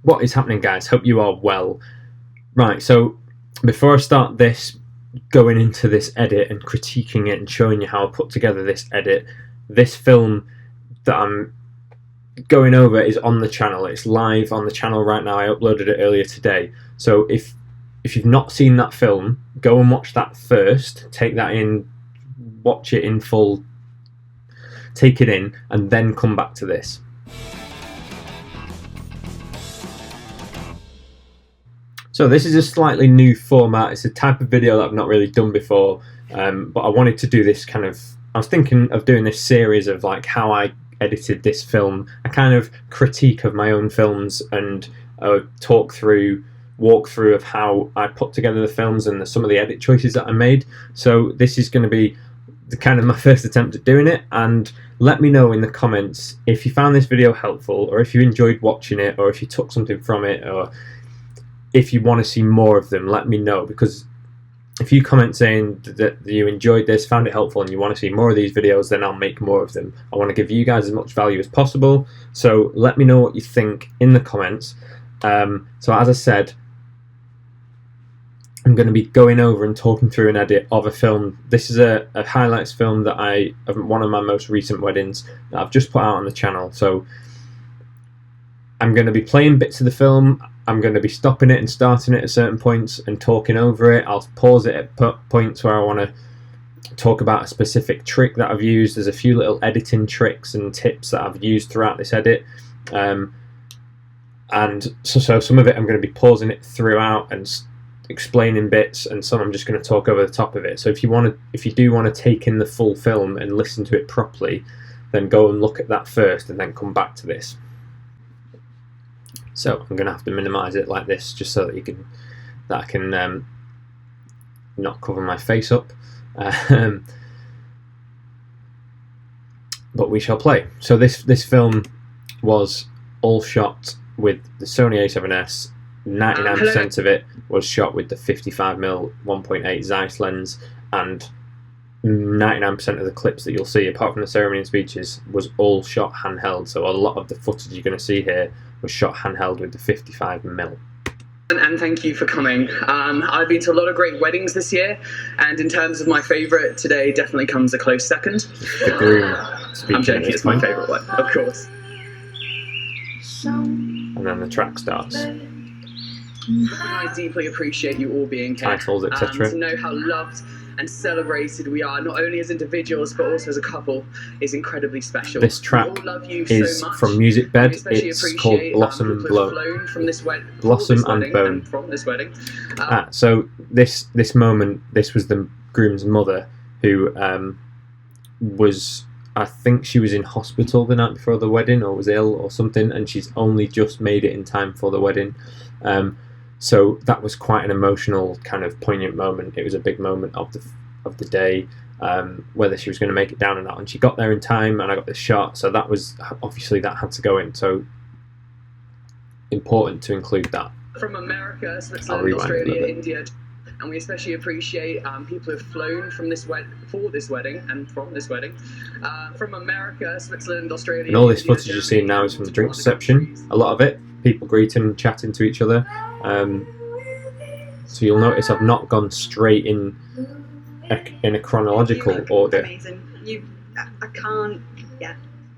What is happening, guys? Hope you are well. Right, so before I start this, going into this edit and critiquing it and showing you how I put together this edit, this film that I'm going over is on the channel. It's live on the channel right now. I uploaded it earlier today. So if you've not seen that film, go and watch that first. Take that in, watch it in full, take it in, and then come back to this. So this is a slightly new format. It's a type of video that I've not really done before, but I wanted to do this kind of, I was thinking of doing this series of like how I edited this film, a kind of critique of my own films and a walk through of how I put together the films and some of the edit choices that I made. So this is going to be the kind of my first attempt at doing it, and let me know in the comments if you found this video helpful, or if you enjoyed watching it, or if you took something from it, or if you want to see more of them. Let me know, because if you comment saying that you enjoyed this, found it helpful, and you want to see more of these videos, then I'll make more of them. I want to give you guys as much value as possible, so let me know what you think in the comments. So as I said, I'm going to be going over and talking through an edit of a film. This is a highlights film that of one of my most recent weddings that I've just put out on the channel. So I'm going to be playing bits of the film. I'm going to be stopping it and starting it at certain points and talking over it. I'll pause it at points where I want to talk about a specific trick that I've used. There's a few little editing tricks and tips that I've used throughout this edit. And so some of it I'm going to be pausing it throughout and explaining bits, and some I'm just going to talk over the top of it. So if you do want to take in the full film and listen to it properly, then go and look at that first and then come back to this. So I'm going to have to minimize it like this, just so that I can not cover my face up. But we shall play. So this film was all shot with the Sony A7S. 99% of it was shot with the 55mm 1.8 Zeiss lens, and 99% of the clips that you'll see, apart from the ceremony and speeches, was all shot handheld. So a lot of the footage you're going to see here was shot handheld with the 55mm. And thank you for coming. I've been to a lot of great weddings this year, and in terms of my favourite, today definitely comes a close second. The groom speaking. I'm joking, it's my favourite one, of course. And then the track starts. I deeply appreciate you all being here. Titles, etc. To know how loved and celebrated we are, not only as individuals but also as a couple, is incredibly special. This track is so from Music Bed. It's called Blossom and Blow. Blossom and Bone. From this wedding. So this moment, this was the groom's mother, who was, I think she was in hospital the night before the wedding, or was ill or something, and she's only just made it in time for the wedding. So that was quite an emotional, kind of poignant moment. It was a big moment of the day, whether she was going to make it down or not. And she got there in time, and I got the shot. So that was, obviously that had to go in. So important to include that. From America, Switzerland, Australia, India, and we especially appreciate people who have flown from for this wedding and from this wedding. From America, Switzerland, Australia. And all this footage you're seeing now is from the drink reception. A lot of it, people greeting, chatting to each other. So you'll notice I've not gone straight in a chronological order. Amazing.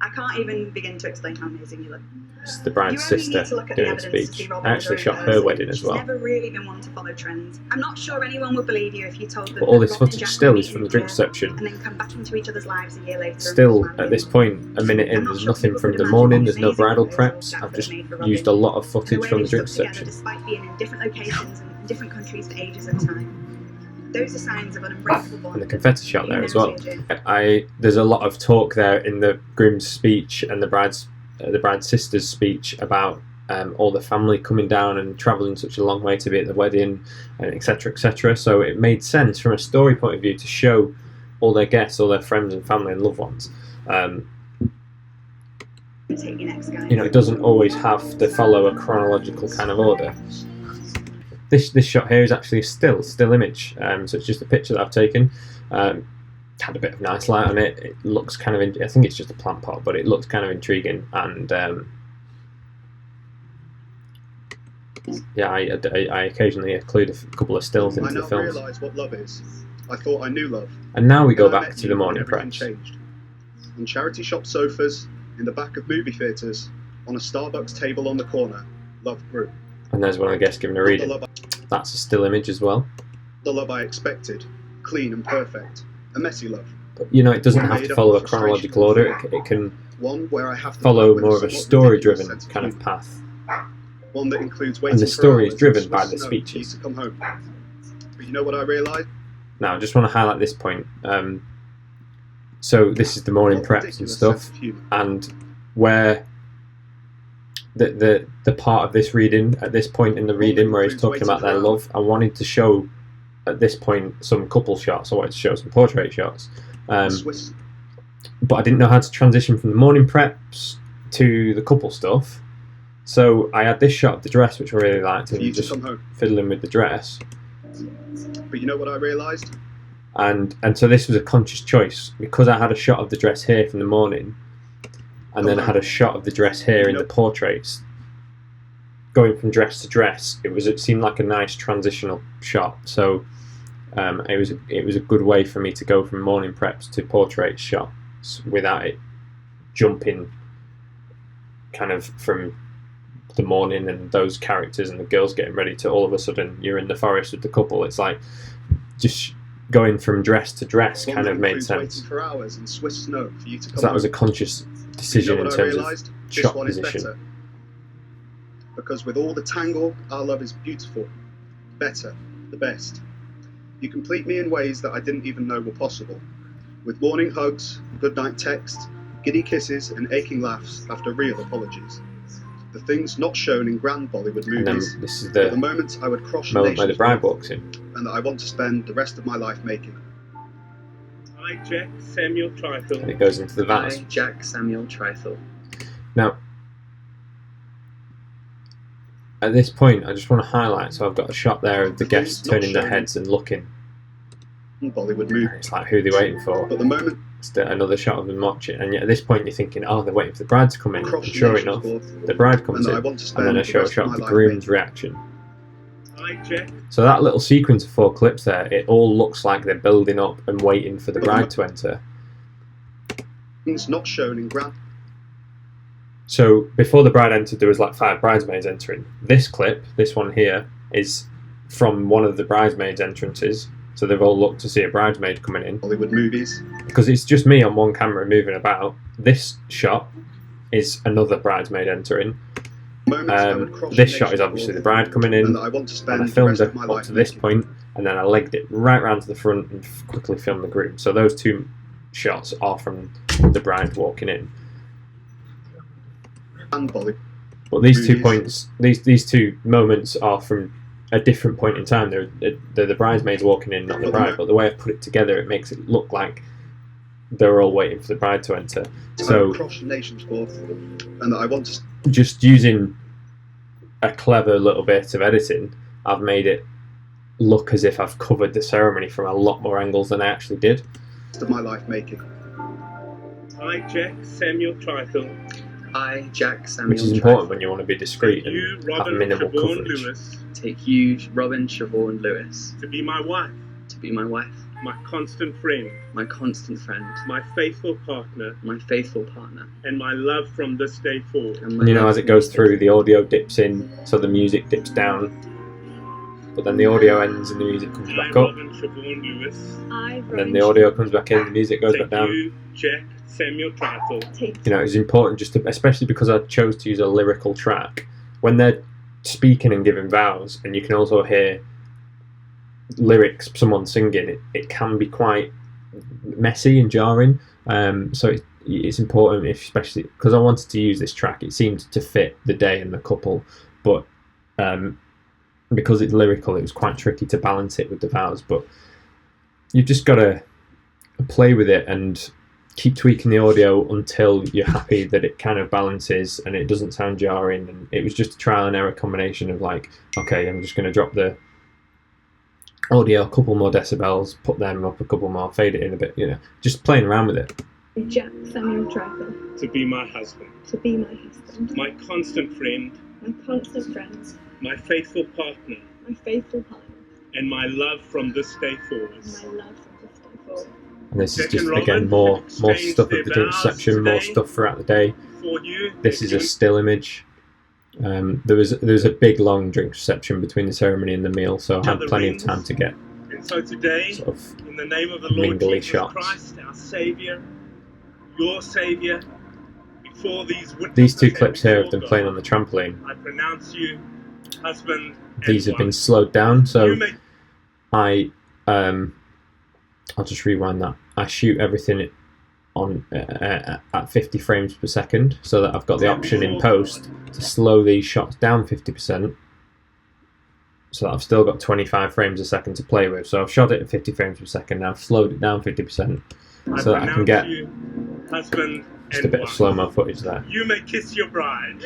I can't even begin to explain how amazing you look. It's the bride's sister doing a speech. I actually shot her wedding as well. She's never really been one to follow trends. I'm not sure anyone would believe you if you told them. But all this footage still is from the drink reception. And then come back into each other's lives a year later. Still, at this point, a minute in, there's nothing from the morning. There's no bridal preps. I've just used a lot of footage from the drink reception. Despite being in different locations and in different countries for ages at a time. Those are signs of an unbreakable bond. And the confetti shot there as well. There's a lot of talk there in the groom's speech and the bride's sister's speech about all the family coming down and travelling such a long way to be at the wedding, and etc, etc. So it made sense from a story point of view to show all their guests, all their friends and family and loved ones. It doesn't always have to follow a chronological kind of order. This shot here is actually a still image, so it's just a picture that I've taken. Had a bit of nice light on it. It looks kind of, I think it's just a plant pot, but it looks kind of intriguing, and Yeah, I occasionally include a couple of stills into the I now films. realise what love is. I thought I knew love. And now we go Then I back met to you the and morning everything preps. changed. On charity shop sofas, in the back of movie theatres, on a Starbucks table on the corner, love grew. And there's one of the guests giving a Not the reading. love, That's a still image as well. the love I expected, clean and perfect, a messy love. But, you know, it doesn't One have made to up follow a of frustration chronological and order. fear. It can One where I have to follow work with more of a somewhat story-driven ridiculous sense kind of humour. path. One that includes And waiting the for story is hours driven in by Swiss the snow for you speeches. to come home. But you know what I realised? Now, I just want to highlight this point. So this is the morning What preps and ridiculous stuff, sense of humour. and where the part of this reading at this point in the reading where he's talking about their love, I wanted to show at this point some couple shots. I wanted to show some portrait shots, Swiss but I didn't know how to transition from the morning preps to the couple stuff. So I had this shot of the dress, which I really liked, for and you to just come home. fiddling with the dress. But you know what I realised? And so this was a conscious choice because I had a shot of the dress here from the morning, and then I had a shot of the dress here in the portraits. Going from dress to dress, it seemed like a nice transitional shot. So it was a good way for me to go from morning preps to portrait shots without it jumping kind of from the morning and those characters and the girls getting ready to all of a sudden you're in the forest with the couple. It's like just going from dress to dress kind of made sense. Waiting for hours in Swiss snow for you to come So that was a home. conscious But you decision know in what I terms realised? of This shot one is position. better. Because with all the tangle, our love is beautiful, better, the best. You complete me in ways that I didn't even know were possible. With morning hugs, goodnight texts, giddy kisses and aching laughs after real apologies. The things not shown in grand Bollywood And then movies this is are the the moments I would cross moment where the nations bride with, walks in. and that I want to spend the rest of my life making. I, Jack Samuel And Trifle, it goes into the vows. I, Jack Samuel Trifle. Now, at this point, I just want to highlight, so I've got a shot there of the guests turning their heads and looking. In Bollywood And movies. it's like, who are they waiting for? But the moment It's another shot of them watching. And yet at this point, you're thinking, oh, they're waiting for the bride to come in. cross And sure nations enough, with, the bride comes and that in. I want to And spend then I the show a rest shot of of my the life groom's making. reaction. I, Jack, So that little sequence of 4 clips there, it all looks like they're building up and waiting for the bride to enter. Things not shown in grand. So before the bride entered, there was like 5 bridesmaids entering. This clip, this one here, is from one of the bridesmaids' entrances. So they've all looked to see a bridesmaid coming in. Bollywood movies. Because it's just me on one camera moving about. This shot is another bridesmaid entering. Moments I would cross This shot is nations obviously with, the bride coming and in. that I want to And spend I the filmed rest it of my up life to this making. point, and then I legged it right round to the front and quickly filmed the groom. So those 2 shots are from the bride walking in. And Bollywood. But these 2 Movies. points, these 2 moments are from a different point in time. They're the bridesmaids walking in, not the bride. But the way I put it together, it makes it look like they're all waiting for the bride to enter. I So would cross nations for, and that I want to just using a clever little bit of editing, I've made it look as if I've covered the ceremony from a lot more angles than I actually did. rest of my life making. I, Jack Samuel Trifle, I, Jack Samuel Which is Trifle. important when you want to be discreet you, and have Robin minimal Siobhan coverage. Lewis, Take you, Robin Siobhan Lewis, to be my wife, to be my wife, my constant friend, my constant friend, my faithful partner, my faithful partner, and my love from this day forward. and my And you know, love as it goes through, the audio dips in, so the music dips down. But then the audio ends and the music comes I, back up. Robin Siobhan Lewis, And then the audio comes back in, the music goes back take down. you, Jack Samuel Trifle, You know, it's important just to, especially because I chose to use a lyrical track, when they're speaking and giving vows, and you can also hear lyrics, someone singing, it can be quite messy and jarring. So it's important, especially because I wanted to use this track. It seemed to fit the day and the couple, but because it's lyrical, it was quite tricky to balance it with the vows. But you've just got to play with it and keep tweaking the audio until you're happy that it kind of balances and it doesn't sound jarring. And it was just a trial and error combination of like, okay, I'm just going to drop the audio a couple more decibels, put them up a couple more, fade it in a bit, you know, just playing around with it. Jack Samuel Trifle, to be my husband, to be my husband, my constant friend, my constant friends, my faithful partner, my faithful partner, and my love from this day forward. and my love from this day forward. And this is Jack just and again Robin more exchanged stuff their of the drink vows reception, more today. stuff throughout the day. For you, This is a still image. There was a big long drink reception between the ceremony and the meal, so I had plenty of time to get And so today, sort of in the name of the Lord mingly Jesus shots. Christ, our Saviour, your Saviour, before these These two witnesses clips here of before them playing God, on the trampoline. I pronounce you husband and These have been wife. slowed down, so You may I'll just rewind that. I shoot everything on at 50 frames per second, so that I've got the option in post to slow these shots down 50%, so that I've still got 25 frames a second to play with. So I've shot it at 50 frames per second, now I've slowed it down 50%, so that I can get you husband just and a bit of wife. slow-mo footage there. You may kiss your bride.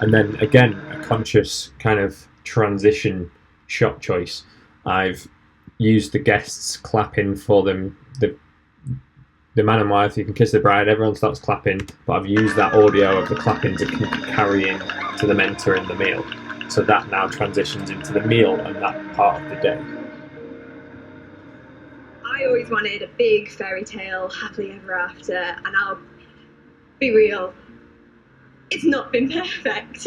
And then again, a conscious kind of transition shot choice. I've used the guests clapping for them. The man and wife, you can kiss the bride, everyone starts clapping, but I've used that audio of the clapping to carry in to them entering the meal. So that now transitions into the meal and that part of the day. I always wanted a big fairy tale, happily ever after, and I'll be real, it's not been perfect.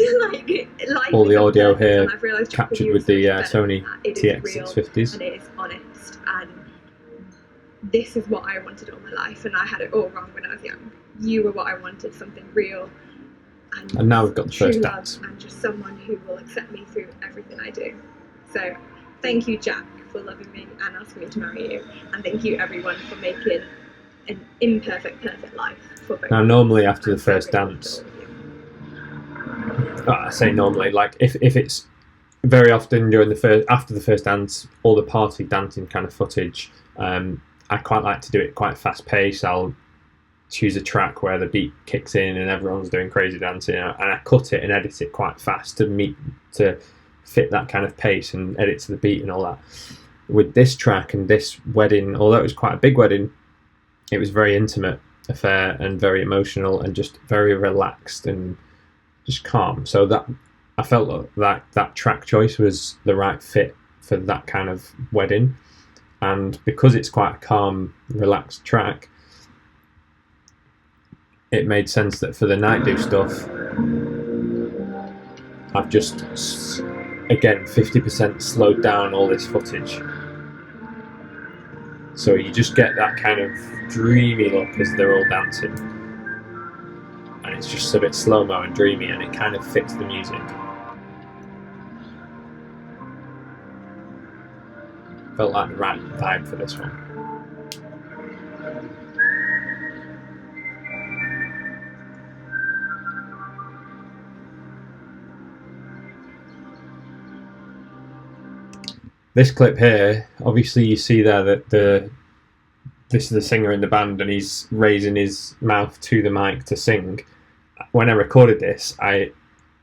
Life All the isn't audio perfect, here and I've realised captured you with are the so much better Sony than that. It is real, TX650s. and it is honest, and this is what I wanted all my life, and I had it all wrong when I was young. You were what I wanted, something real, And now we've got the true first love, dance. and just someone who will accept me through everything I do. So thank you, Jack, for loving me and asking me to marry you, and thank you everyone for making an imperfect perfect life for both Now of us. normally after the I'm so first grateful dance, for all of you. I say normally, like if it's very often during after the first dance, all the party dancing kind of footage, I quite like to do it quite fast paced. I'll choose a track where the beat kicks in and everyone's doing crazy dancing, and I cut it and edit it quite fast to fit that kind of pace and edit to the beat and all that. With this track and this wedding, although it was quite a big wedding, it was very intimate affair and very emotional and just very relaxed and just calm. So that I felt that track choice was the right fit for that kind of wedding, and because it's quite a calm, relaxed track, it made sense that for the night do stuff, I've just again 50% slowed down all this footage, so you just get that kind of dreamy look as they're all dancing, and it's just a bit slow-mo and dreamy, and it kind of fits the music. Felt like the right vibe for this one. This clip here, obviously you see there that this is the singer in the band and he's raising his mouth to the mic to sing. When I recorded this, I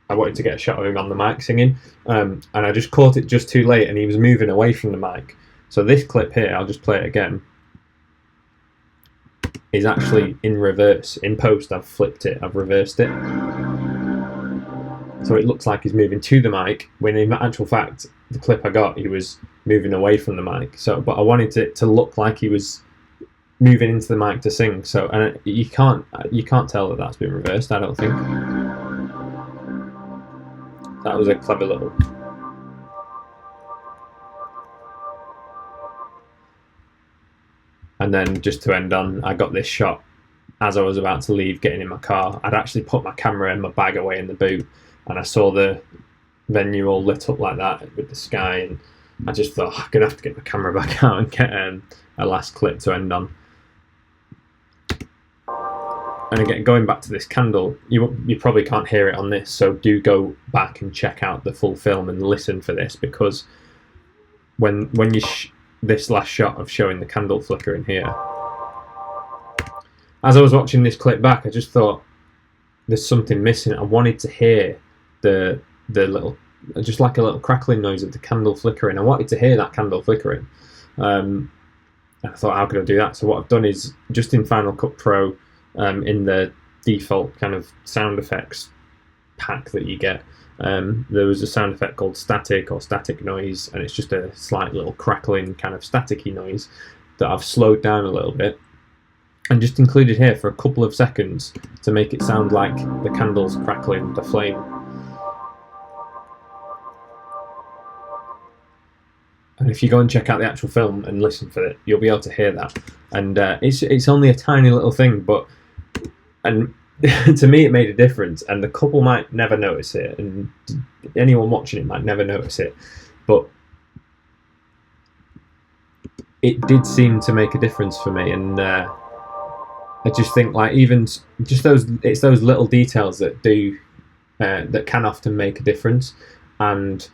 wanted to get a shot of him on the mic singing, and I just caught it just too late and he was moving away from the mic. So this clip here, I'll just play it again, is actually in reverse. In post, I've flipped it, I've reversed it. So it looks like he's moving to the mic, when in actual fact, the clip I got, he was moving away from the mic. So, but I wanted it to look like he was moving into the mic to sing. So, and you can't tell that that's been reversed, I don't think. That was a clever little. And then just to end on, I got this shot as I was about to leave, getting in my car. I'd actually put my camera and my bag away in the boot, and I saw the venue all lit up like that with the sky, and I just thought, I'm going to have to get my camera back out and get a last clip to end on. And again, going back to this candle, you probably can't hear it on this, so do go back and check out the full film and listen for this, because when you this last shot of showing the candle flicker in here, as I was watching this clip back, I just thought there's something missing. I wanted to hear the little, just like a little crackling noise of the candle flickering. I wanted to hear that candle flickering. I thought, how could I do that? So what I've done is, just in Final Cut Pro, in the default kind of sound effects pack that you get, there was a sound effect called static or static noise, and it's just a slight little crackling kind of staticky noise that I've slowed down a little bit and just included here for a couple of seconds to make it sound like the candles crackling, the flame. And if you go and check out the actual film and listen for it, you'll be able to hear that. And it's only a tiny little thing, but to me it made a difference. And the couple might never notice it, and anyone watching it might never notice it, but it did seem to make a difference for me. And I just think, like, even just it's those little details that do that can often make a difference. And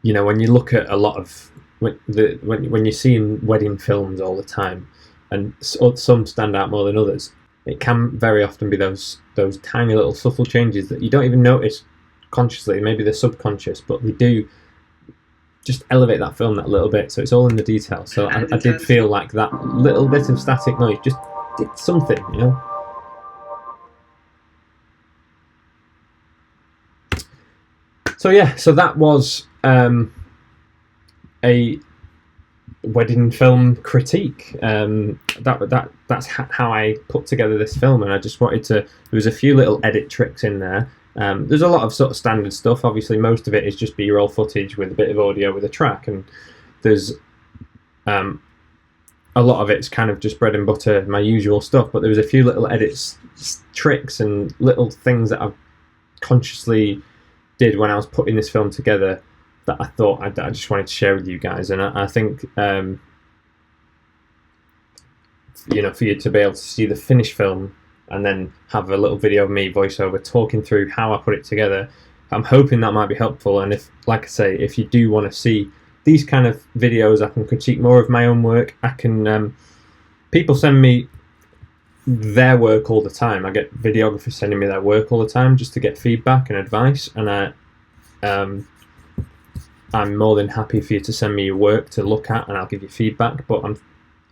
you know, when you look at a lot of when you're seeing wedding films all the time, and some stand out more than others, it can very often be those tiny little subtle changes that you don't even notice consciously. Maybe they're subconscious, but they do just elevate that film that little bit. So it's all in the detail. So I did feel like that little bit of static noise just did something, you know. So yeah, so that was a wedding film critique. That's how I put together this film, and I just wanted to. There was a few little edit tricks in there. There's a lot of sort of standard stuff. Obviously, most of it is just B-roll footage with a bit of audio with a track, and there's a lot of it's kind of just bread and butter, my usual stuff. But there was a few little edits, tricks, and little things that I consciously did when I was putting this film together that I thought I just wanted to share with you guys. And I think you know, for you to be able to see the finished film and then have a little video of me voiceover talking through how I put it together, I'm hoping that might be helpful. And if, like I say, if you do want to see these kind of videos, I can critique more of my own work. I can people send me their work all the time. I get videographers sending me their work all the time just to get feedback and advice, and I'm more than happy for you to send me your work to look at, and I'll give you feedback. But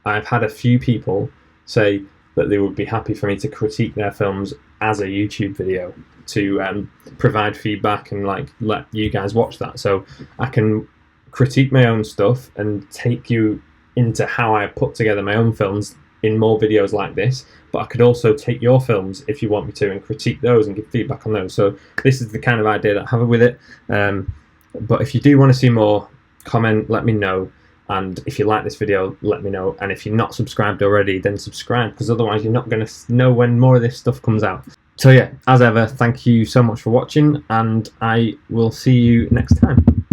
I've had a few people say that they would be happy for me to critique their films as a YouTube video, to provide feedback and like let you guys watch that, so I can critique my own stuff and take you into how I put together my own films in more videos like this. But I could also take your films if you want me to and critique those and give feedback on those. So this is the kind of idea that I have with it. But if you do want to see more, comment, let me know. And if you like this video, let me know. And if you're not subscribed already, then subscribe, because otherwise you're not going to know when more of this stuff comes out. So yeah, as ever, thank you so much for watching, and I will see you next time.